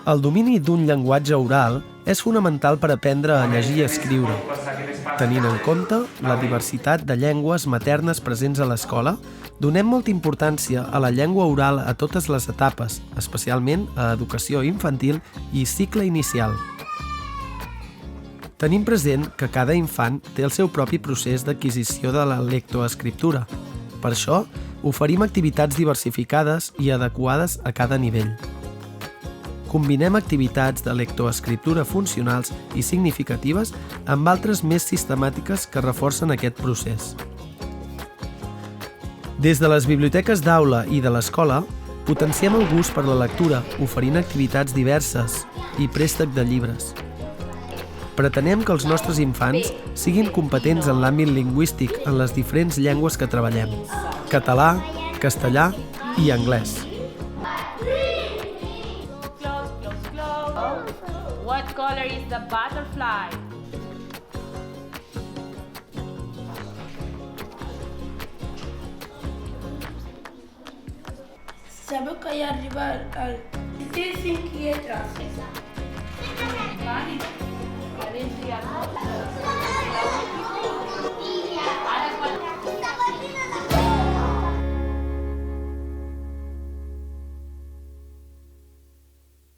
El domini d'un llenguatge oral és fonamental per aprendre a llegir i escriure. Tenint en compte la diversitat de llengües maternes presents a l'escola, donem molta importància a la llengua oral a totes les etapes, especialment a educació infantil i cicle inicial. Tenim present que cada infant té el seu propi procés d'adquisició de la lectoescriptura. Per això, oferim activitats diversificades i adequades a cada nivell. Combinem activitats de lectoescriptura funcionals i significatives amb altres més sistemàtiques que reforcen aquest procés. Des de les biblioteques d'aula i de l'escola, potenciem el gust per la lectura, oferint activitats diverses i préstec de llibres. Pretenem que els nostres infants siguin competents en l'àmbit lingüístic en les diferents llengües que treballem: català, castellà i anglès. What color is the butterfly? Sabeu que ja arriba el 5 lletres. Vale.